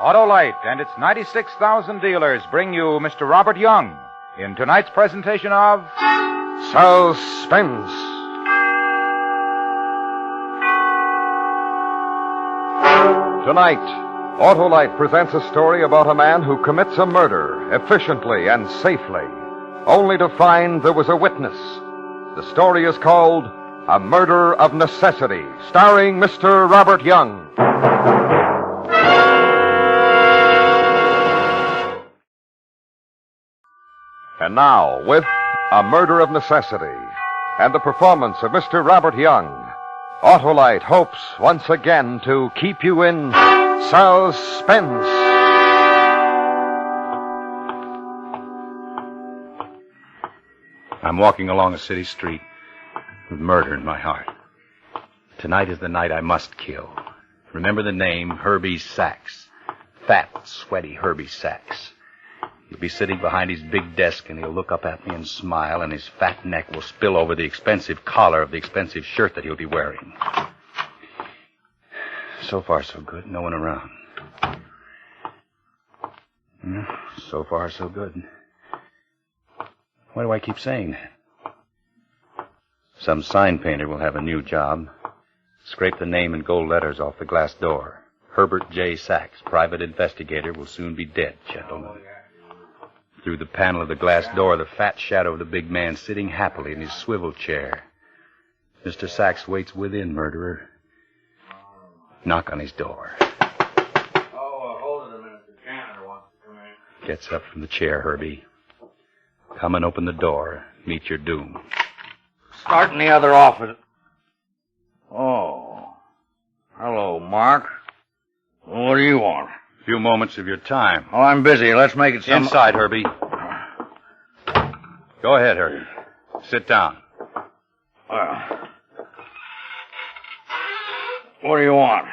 Autolite and its 96,000 dealers bring you Mr. Robert Young in tonight's presentation of Suspense. Tonight, Autolite presents a story about a man who commits a murder efficiently and safely, only to find there was a witness. The story is called A Murder of Necessity, starring Mr. Robert Young. And now, with A Murder of Necessity and the performance of Mr. Robert Young, Autolite hopes once again to keep you in suspense. I'm walking along a city street with murder in my heart. Tonight is the night I must kill. Remember the name, Herbie Sachs. Fat, sweaty Herbie Sachs. He'll be sitting behind his big desk, and he'll look up at me and smile, and his fat neck will spill over the expensive collar of the expensive shirt that he'll be wearing. So far, so good. No one around. So far, so good. Why do I keep saying that? Some sign painter will have a new job. Scrape the name in gold letters off the glass door. Herbert J. Sachs, private investigator, will soon be dead, gentlemen. Through the panel of the glass door, the fat shadow of the big man sitting happily in his swivel chair. Mr. Sachs waits within, murderer. Knock on his door. Hold it a minute. The janitor wants to come in. Gets up from the chair, Herbie. Come and open the door. Meet your doom. Start in the other office. Oh. Hello, Mark. What do you want? A few moments of your time. Oh, I'm busy. Let's make it Inside, Herbie. Go ahead, Herbie. Sit down. What do you want?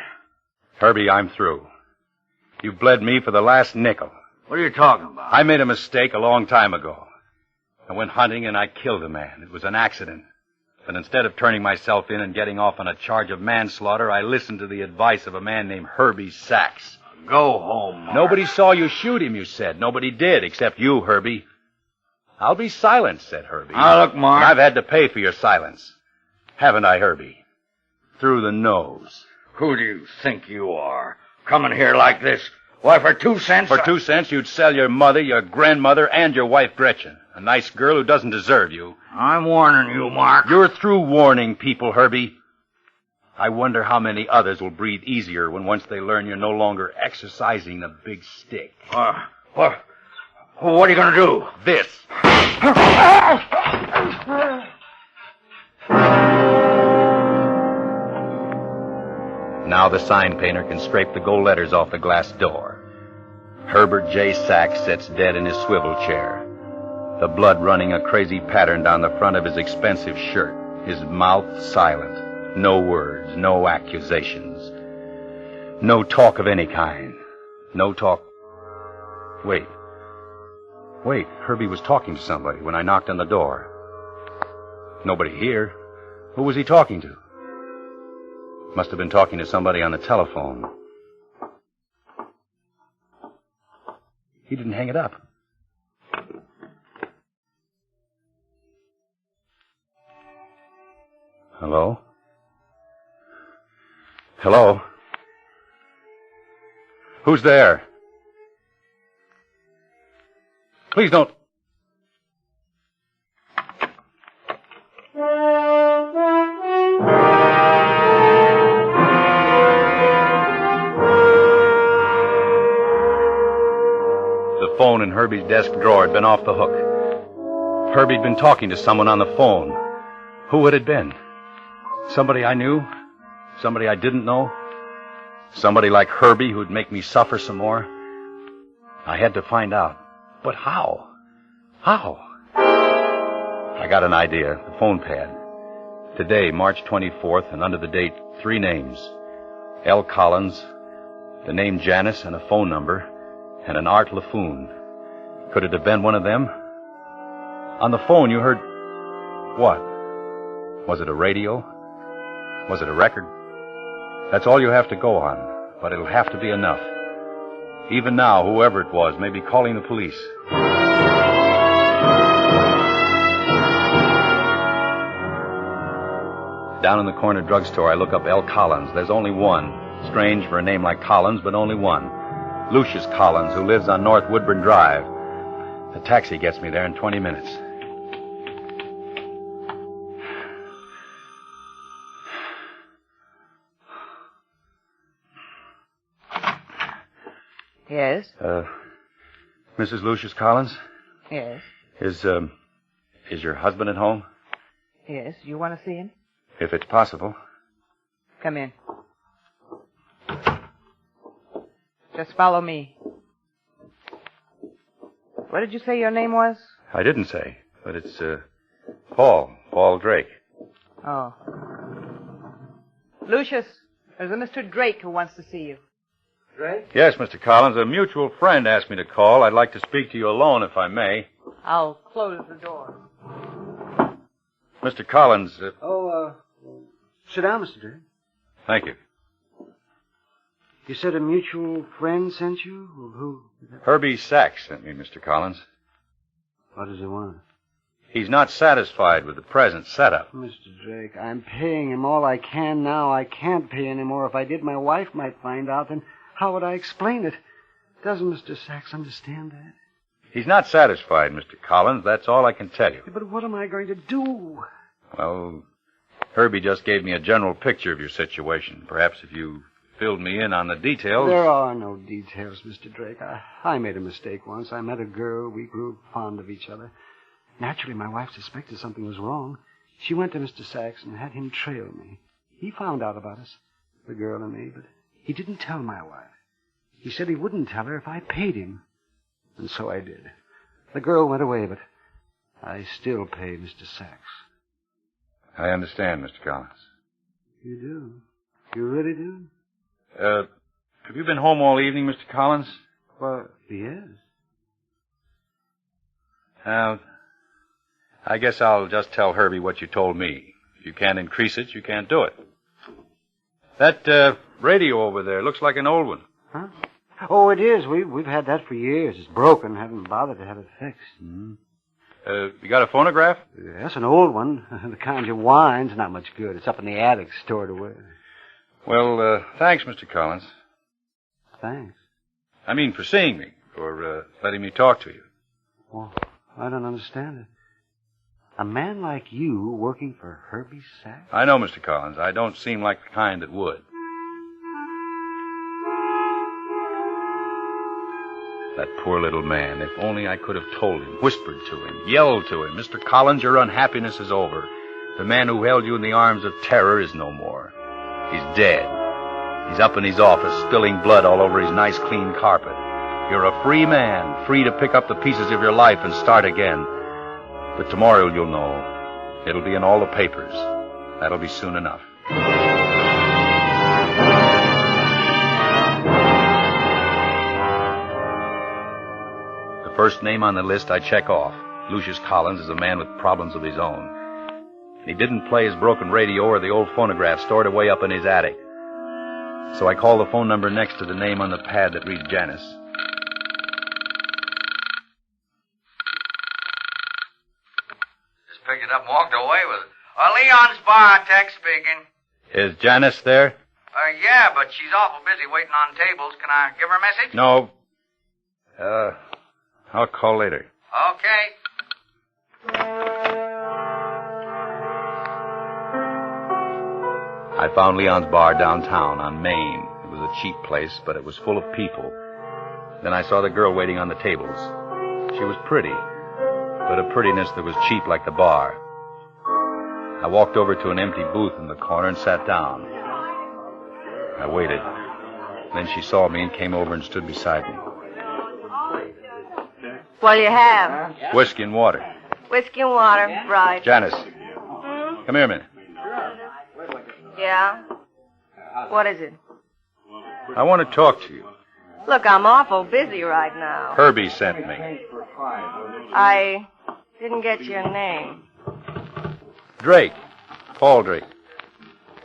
Herbie, I'm through. You've bled me for the last nickel. What are you talking about? I made a mistake a long time ago. I went hunting and I killed a man. It was an accident. But instead of turning myself in and getting off on a charge of manslaughter, I listened to the advice of a man named Herbie Sachs. Go home, Mark. Nobody saw you shoot him, you said. Nobody did, except you, Herbie. I'll be silent, said Herbie. Now, look, Mark. And I've had to pay for your silence. Haven't I, Herbie? Through the nose. Who do you think you are? Coming here like this? Why, for 2 cents? For 2 cents, you'd sell your mother, your grandmother, and your wife, Gretchen. A nice girl who doesn't deserve you. I'm warning you, Mark. You're through warning people, Herbie. I wonder how many others will breathe easier when once they learn you're no longer exercising the big stick. What are you going to do? This. Now the sign painter can scrape the gold letters off the glass door. Herbert J. Sachs sits dead in his swivel chair, the blood running a crazy pattern down the front of his expensive shirt, his mouth silent. No words, no accusations. No talk of any kind. No talk. Wait, Herbie was talking to somebody when I knocked on the door. Nobody here. Who was he talking to? Must have been talking to somebody on the telephone. He didn't hang it up. Hello? Hello? Who's there? Please don't. The phone in Herbie's desk drawer had been off the hook. Herbie'd been talking to someone on the phone. Who would it have been? Somebody I knew? Somebody I didn't know? Somebody like Herbie who'd make me suffer some more? I had to find out. But how? How? I got an idea. The phone pad. Today, March 24th, and under the date, 3 names. L. Collins, the name Janice, and a phone number, and an Art LaFoon. Could it have been one of them? On the phone, you heard... What? Was it a radio? Was it a record? That's all you have to go on, but it'll have to be enough. Even now, whoever it was may be calling the police. Down in the corner drugstore, I look up L. Collins. There's only one. Strange for a name like Collins, but only one. Lucius Collins, who lives on North Woodburn Drive. A taxi gets me there in 20 minutes. Yes? Mrs. Lucius Collins? Yes. Is your husband at home? Yes. You want to see him? If it's possible. Come in. Just follow me. What did you say your name was? I didn't say, but it's, Paul Drake. Oh. Lucius, there's a Mr. Drake who wants to see you. Drake? Yes, Mr. Collins. A mutual friend asked me to call. I'd like to speak to you alone, if I may. I'll close the door. Mr. Collins... Sit down, Mr. Drake. Thank you. You said a mutual friend sent you? Who? Herbie Sachs sent me, Mr. Collins. What does he want? He's not satisfied with the present setup. Mr. Drake, I'm paying him all I can now. I can't pay any more. If I did, my wife might find out, then how would I explain it? Doesn't Mr. Sachs understand that? He's not satisfied, Mr. Collins. That's all I can tell you. But what am I going to do? Well, Herbie just gave me a general picture of your situation. Perhaps if you filled me in on the details... There are no details, Mr. Drake. I made a mistake once. I met a girl. We grew fond of each other. Naturally, my wife suspected something was wrong. She went to Mr. Sachs and had him trail me. He found out about us, the girl and me, but he didn't tell my wife. He said he wouldn't tell her if I paid him. And so I did. The girl went away, but I still pay Mr. Sachs. I understand, Mr. Collins. You do? You really do? Have you been home all evening, Mr. Collins? Well, yes. I guess I'll just tell Herbie what you told me. If you can't increase it, you can't do it. That, radio over there looks like an old one. Huh? Oh, it is. We've had that for years. It's broken. Haven't bothered to have it fixed. Mm-hmm. You got a phonograph? Yes, an old one. The kind you wind's not much good. It's up in the attic, stored away. Well, thanks, Mr. Collins. Thanks. I mean, for seeing me, for letting me talk to you. Well, I don't understand it. A man like you working for Herbie Sachs? I know, Mr. Collins. I don't seem like the kind that would. That poor little man. If only I could have told him, whispered to him, yelled to him, Mr. Collins, your unhappiness is over. The man who held you in the arms of terror is no more. He's dead. He's up in his office, spilling blood all over his nice, clean carpet. You're a free man, free to pick up the pieces of your life and start again. But tomorrow you'll know. It'll be in all the papers. That'll be soon enough. The first name on the list I check off. Lucius Collins is a man with problems of his own. He didn't play his broken radio or the old phonograph stored away up in his attic. So I call the phone number next to the name on the pad that reads Janice. Just picked it up and walked away with it. Leon's bar, Tex speaking. Is Janice there? Yeah, but she's awful busy waiting on tables. Can I give her a message? No. I'll call later. Okay. I found Leon's bar downtown on Main. It was a cheap place, but it was full of people. Then I saw the girl waiting on the tables. She was pretty, but a prettiness that was cheap like the bar. I walked over to an empty booth in the corner and sat down. I waited. Then she saw me and came over and stood beside me. What'll you have? Whiskey and water. Whiskey and water, right. Janice, come here a minute. Yeah? What is it? I want to talk to you. Look, I'm awful busy right now. Herbie sent me. I didn't get your name. Drake. Paul Drake.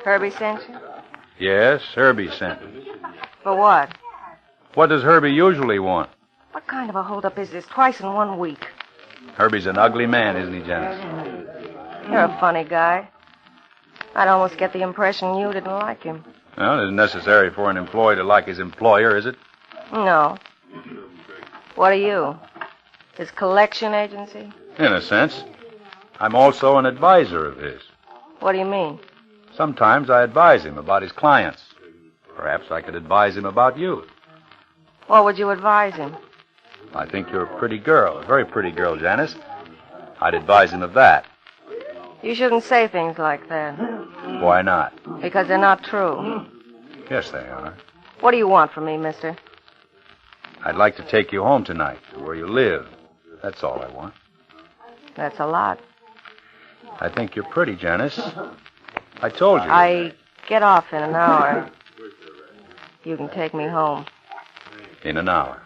Herbie sent you? Yes, Herbie sent me. For what? What does Herbie usually want? What kind of a holdup is this? Twice in 1 week. Herbie's an ugly man, isn't he, Janice? You're a funny guy. I'd almost get the impression you didn't like him. Well, it isn't necessary for an employee to like his employer, is it? No. What are you? His collection agency? In a sense. I'm also an advisor of his. What do you mean? Sometimes I advise him about his clients. Perhaps I could advise him about you. What would you advise him? I think you're a pretty girl, a very pretty girl, Janice. I'd advise him of that. You shouldn't say things like that. Why not? Because they're not true. Yes, they are. What do you want from me, mister? I'd like to take you home tonight, to where you live. That's all I want. That's a lot. I think you're pretty, Janice. I told you. I get off in an hour. You can take me home. In an hour.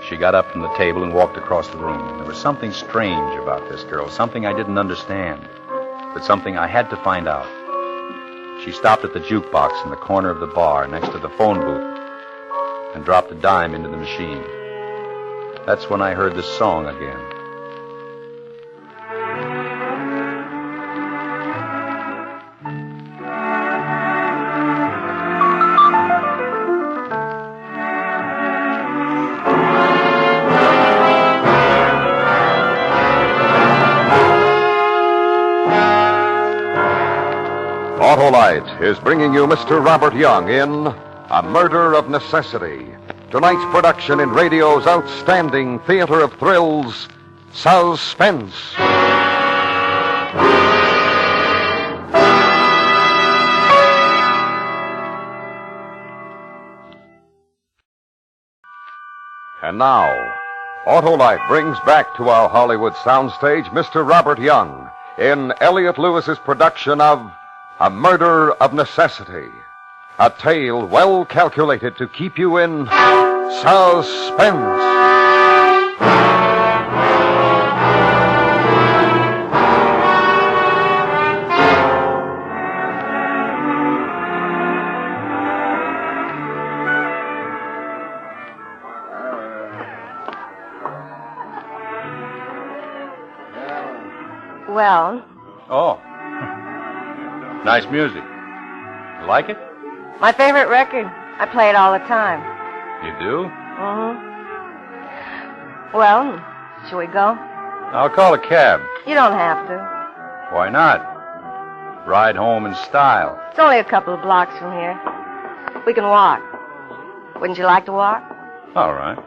She got up from the table and walked across the room. There was something strange about this girl, something I didn't understand, but something I had to find out. She stopped at the jukebox in the corner of the bar next to the phone booth and dropped a dime into the machine. That's when I heard the song again. Autolite is bringing you Mr. Robert Young in A Murder of Necessity. Tonight's production in radio's outstanding theater of thrills, Suspense. And now, Autolite brings back to our Hollywood soundstage Mr. Robert Young in Elliot Lewis's production of A Murder of Necessity. A tale well calculated to keep you in suspense. Well, Oh. Nice music. You like it? my favorite record. I play it all the time. You do? Mm-hmm. Well, shall we go? I'll call a cab. You don't have to. Why not? Ride home in style. It's only a couple of blocks from here. We can walk. Wouldn't you like to walk? All right.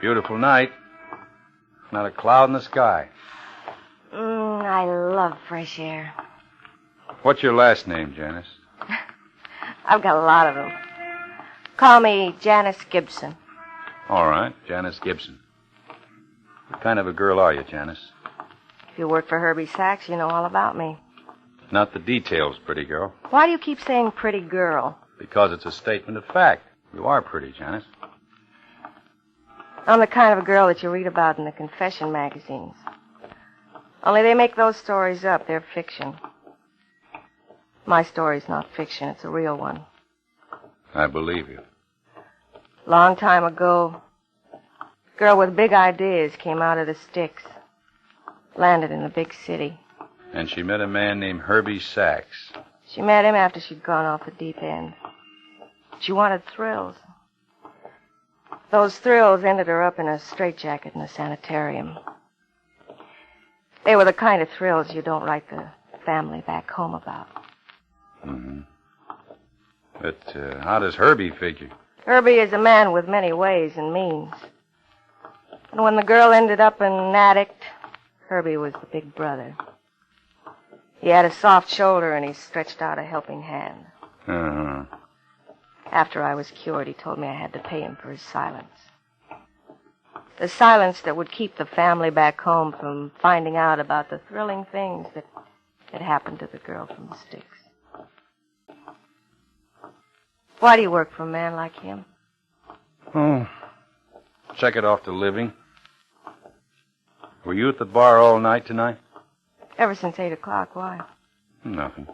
Beautiful night. Not a cloud in the sky. I love fresh air. What's your last name, Janice? I've got a lot of them. Call me Janice Gibson. All right, Janice Gibson. What kind of a girl are you, Janice? If you work for Herbie Sachs, you know all about me. Not the details, pretty girl. Why do you keep saying pretty girl? Because it's a statement of fact. You are pretty, Janice. I'm the kind of a girl that you read about in the confession magazines. Only they make those stories up. They're fiction. My story's not fiction. It's a real one. I believe you. Long time ago, a girl with big ideas came out of the sticks. Landed in a big city. And she met a man named Herbie Sachs. She met him after she'd gone off the deep end. She wanted thrills. Those thrills ended her up in a straitjacket in a sanitarium. They were the kind of thrills you don't write the family back home about. Mm-hmm. But how does Herbie figure? Herbie is a man with many ways and means. And when the girl ended up an addict, Herbie was the big brother. He had a soft shoulder and he stretched out a helping hand. Uh-huh. After I was cured, he told me I had to pay him for his silence. The silence that would keep the family back home from finding out about the thrilling things that had happened to the girl from the sticks. Why do you work for a man like him? Oh, check it off the living. Were you at the bar all night tonight? Ever since 8 o'clock. Why? Nothing.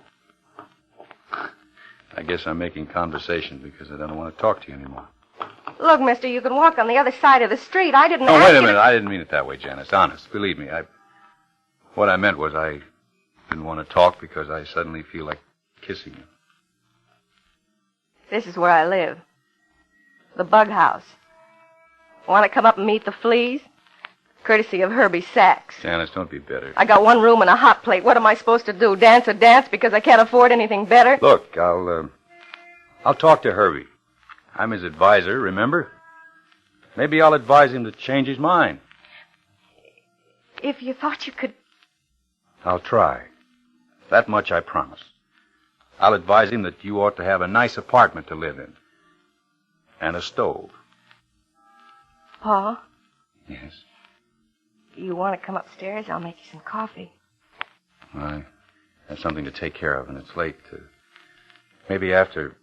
I guess I'm making conversation because I don't want to talk to you anymore. Look, mister, you can walk on the other side of the street. I didn't Oh, ask wait a you minute. to- I didn't mean it that way, Janice. Honest. Believe me. What I meant was I didn't want to talk because I suddenly feel like kissing you. This is where I live. The bug house. Want to come up and meet the fleas? Courtesy of Herbie Sachs. Janice, don't be bitter. I got one room and a hot plate. What am I supposed to do? Dance a dance because I can't afford anything better? Look, I'll talk to Herbie. I'm his advisor, remember? Maybe I'll advise him to change his mind. If you thought you could... I'll try. That much I promise. I'll advise him that you ought to have a nice apartment to live in. And a stove. Paul, Yes. you want to come upstairs? I'll make you some coffee. I have something to take care of, and it's late. Maybe after...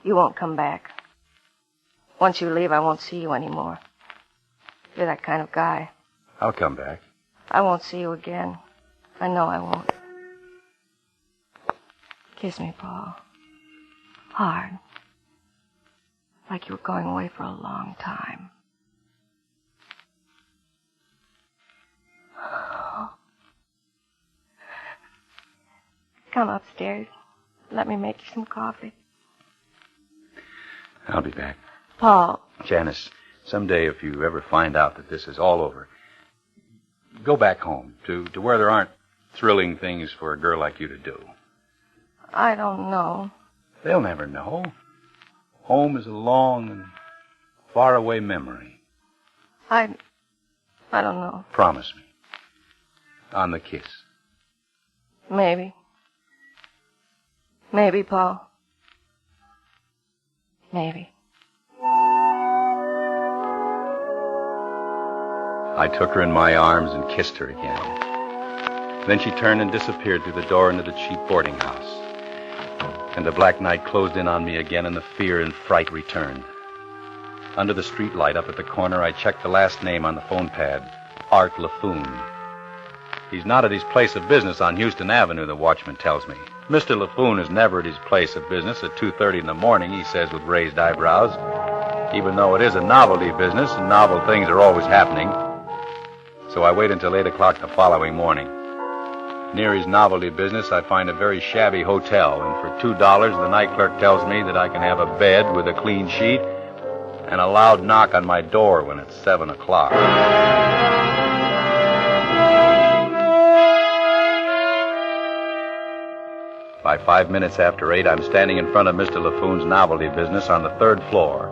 You won't come back. Once you leave, I won't see you anymore. You're that kind of guy. I'll come back. I won't see you again. I know I won't. Kiss me, Paul. Hard. Like you were going away for a long time. Come upstairs. Let me make you some coffee. I'll be back. Paul. Janice, someday if you ever find out that this is all over, go back home to where there aren't thrilling things for a girl like you to do. I don't know. They'll never know. Home is a long and faraway memory. I don't know. Promise me. On the kiss. Maybe. Maybe, Paul. Maybe. I took her in my arms and kissed her again. Then she turned and disappeared through the door into the cheap boarding house. And the black night closed in on me again, and the fear and fright returned. Under the street light up at the corner, I checked the last name on the phone pad, Art LaFoon. He's not at his place of business on Houston Avenue, the watchman tells me. Mr. LaFoon is never at his place of business at 2:30 in the morning, he says with raised eyebrows. Even though it is a novelty business, and novel things are always happening. So I wait until 8 o'clock the following morning. Near his novelty business, I find a very shabby hotel, and for $2, the night clerk tells me that I can have a bed with a clean sheet and a loud knock on my door when it's 7 o'clock. By 5 minutes after 8, I'm standing in front of Mr. LaFoon's novelty business on the 3rd floor.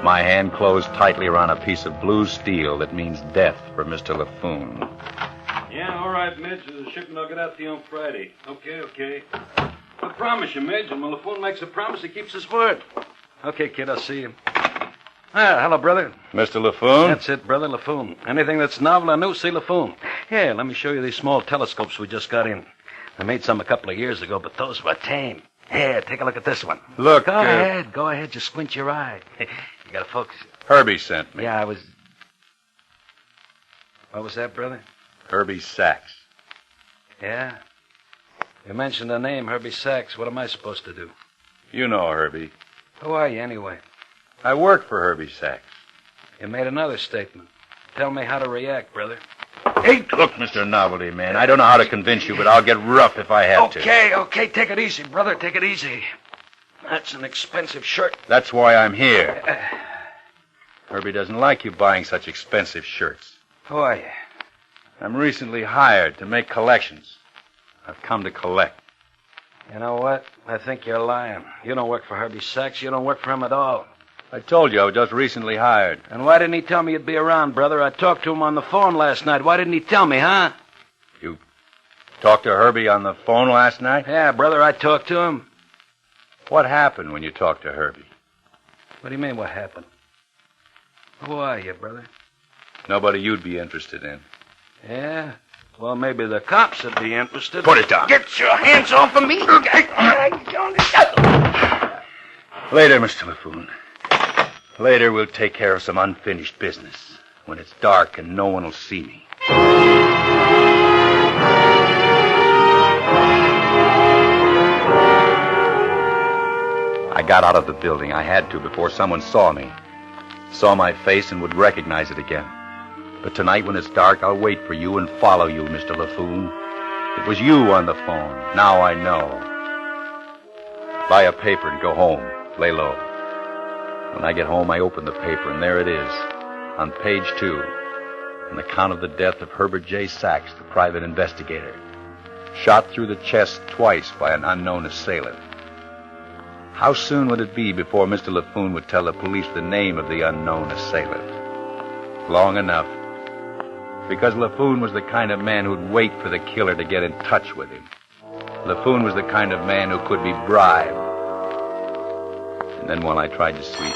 My hand closed tightly around a piece of blue steel that means death for Mr. LaFoon. Yeah, all right, Midge. The shipment will get out to you on Friday. Okay. I promise you, Midge. And when LaFoon makes a promise, he keeps his word. Okay, kid, I'll see you. Hello, brother. Mr. LaFoon? That's it, brother, LaFoon. Anything that's novel or new, see LaFoon. Here, let me show you these small telescopes we just got in. I made some a couple of years ago, but those were tame. Here, take a look at this one. Look, Go ahead, just squint your eye. You gotta focus. Herbie sent me. Yeah, What was that, brother? Herbie Sachs. Yeah? You mentioned the name, Herbie Sachs. What am I supposed to do? You know Herbie. Who are you, anyway? I work for Herbie Sachs. You made another statement. Tell me how to react, brother. Hey, look, Mr. Novelty Man, I don't know how to convince you, but I'll get rough if I have to. Okay, take it easy, brother, take it easy. That's an expensive shirt. That's why I'm here. Herbie doesn't like you buying such expensive shirts. Who are you? I'm recently hired to make collections. I've come to collect. You know what? I think you're lying. You don't work for Herbie Sachs. You don't work for him at all. I told you I was just recently hired. And why didn't he tell me you'd be around, brother? I talked to him on the phone last night. Why didn't he tell me, huh? You talked to Herbie on the phone last night? Yeah, brother, I talked to him. What happened when you talked to Herbie? What do you mean, what happened? Who are you, brother? Nobody you'd be interested in. Yeah? Well, maybe the cops would be interested. Put it down. Get your hands off of me! Later, Mr. LaFoon. Later, we'll take care of some unfinished business when it's dark and no one will see me. I got out of the building. I had to before someone saw me. Saw my face and would recognize it again. But tonight when it's dark, I'll wait for you and follow you, Mr. LaFoon. It was you on the phone. Now I know. Buy a paper and go home. Lay low. When I get home, I open the paper, and there it is, on page 2, an account of the death of Herbert J. Sachs, the private investigator, shot through the chest twice by an unknown assailant. How soon would it be before Mr. LaFoon would tell the police the name of the unknown assailant? Long enough, because LaFoon was the kind of man who'd wait for the killer to get in touch with him. LaFoon was the kind of man who could be bribed. And then while I tried to sleep,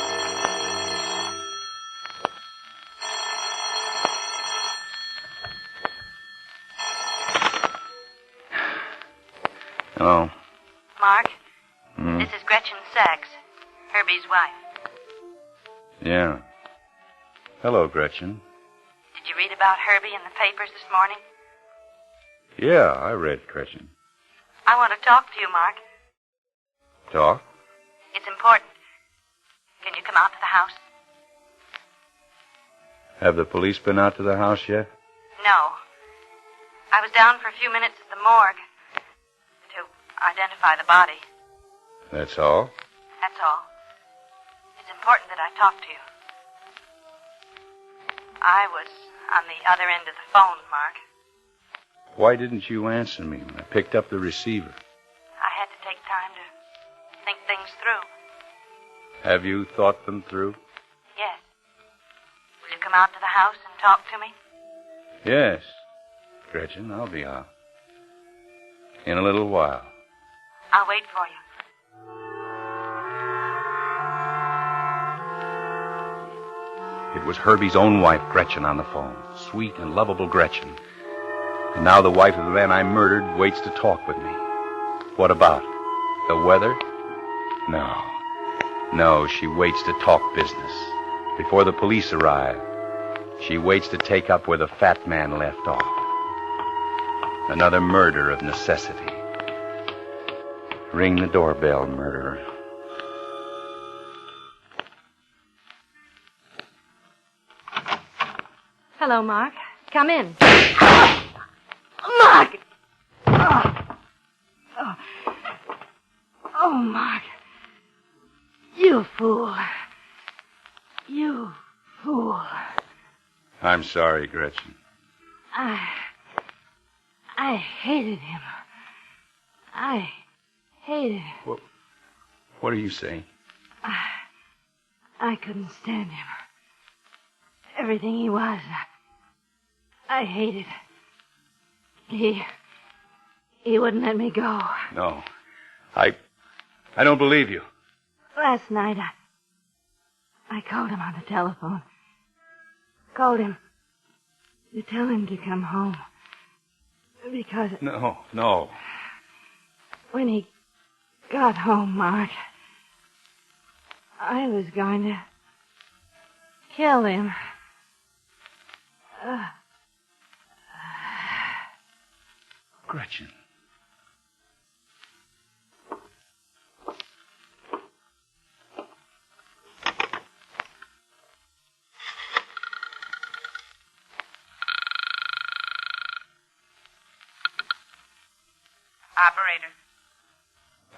hello. Mark, this is Gretchen Sachs, Herbie's wife. Yeah. Hello, Gretchen. Did you read about Herbie in the papers this morning? Yeah, I read, Gretchen. I want to talk to you, Mark. Talk? It's important. Can you come out to the house? Have the police been out to the house yet? No. I was down for a few minutes at the morgue to identify the body. That's all? That's all. It's important that I talk to you. I was on the other end of the phone, Mark. Why didn't you answer me when I picked up the receiver? I had to take time to think things through. Have you thought them through? Yes. Will you come out to the house and talk to me? Yes, Gretchen, I'll be out. In a little while. I'll wait for you. It was Herbie's own wife, Gretchen, on the phone. Sweet and lovable Gretchen. And now the wife of the man I murdered waits to talk with me. What about? The weather? No. No, she waits to talk business. Before the police arrive, she waits to take up where the fat man left off. Another murder of necessity. Ring the doorbell, murderer. Hello, Mark. Come in. Mark! Oh, Mark. You fool. You fool. I'm sorry, Gretchen. I hated him. I hated him. What are you saying? I couldn't stand him. Everything he was, I hated. He wouldn't let me go. No. I don't believe you. Last night, I called him on the telephone. Called him to tell him to come home. Because... No. When he got home, Mark, I was going to kill him. Gretchen.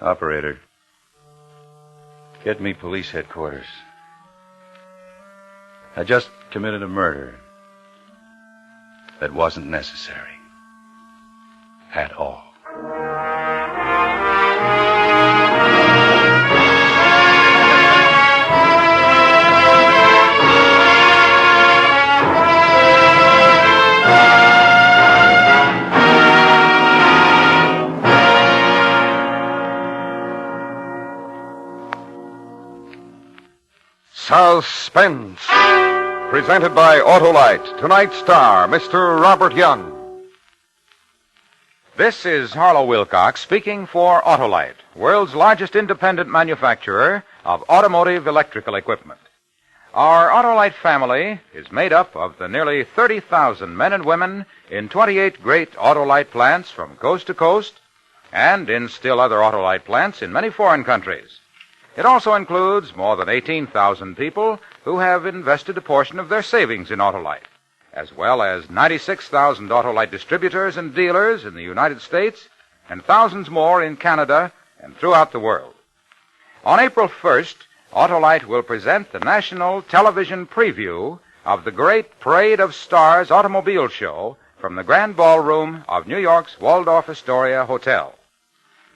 Operator. Get me police headquarters. I just committed a murder that wasn't necessary. At all. Suspense. Presented by Autolite. Tonight's star, Mr. Robert Young. This is Harlow Wilcox speaking for Autolite, world's largest independent manufacturer of automotive electrical equipment. Our Autolite family is made up of the nearly 30,000 men and women in 28 great Autolite plants from coast to coast and in still other Autolite plants in many foreign countries. It also includes more than 18,000 people who have invested a portion of their savings in Autolite, as well as 96,000 Autolite distributors and dealers in the United States and thousands more in Canada and throughout the world. On April 1st, Autolite will present the national television preview of the great Parade of Stars automobile show from the Grand Ballroom of New York's Waldorf Astoria Hotel.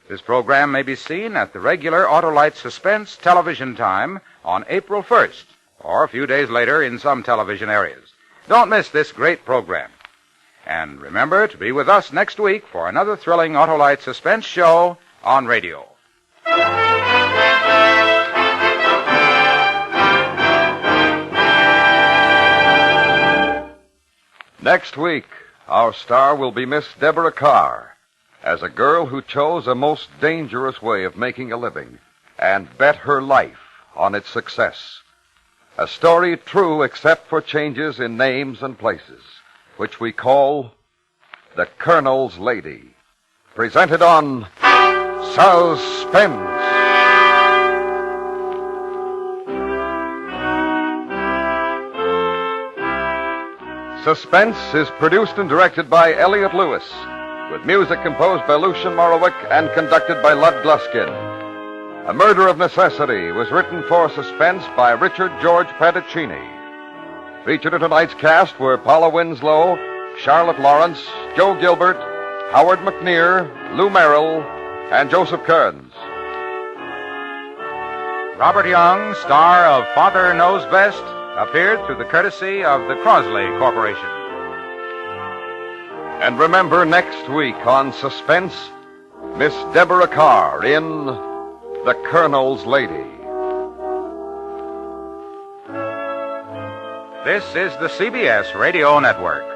This program may be seen at the regular Autolite Suspense television time on April 1st, or a few days later in some television areas. Don't miss this great program. And remember to be with us next week for another thrilling Autolite Suspense show on radio. Next week, our star will be Miss Deborah Carr, as a girl who chose a most dangerous way of making a living and bet her life on its success. A story true except for changes in names and places, which we call The Colonel's Lady. Presented on Suspense. Suspense is produced and directed by Elliott Lewis, with music composed by Lucian Morowick and conducted by Lud Gluskin. A Murder of Necessity was written for Suspense by Richard George Pettacini. Featured in tonight's cast were Paula Winslow, Charlotte Lawrence, Joe Gilbert, Howard McNear, Lou Merrill, and Joseph Kearns. Robert Young, star of Father Knows Best, appeared through the courtesy of the Crosley Corporation. And remember, next week on Suspense, Miss Deborah Carr in The Colonel's Lady. This is the CBS Radio Network.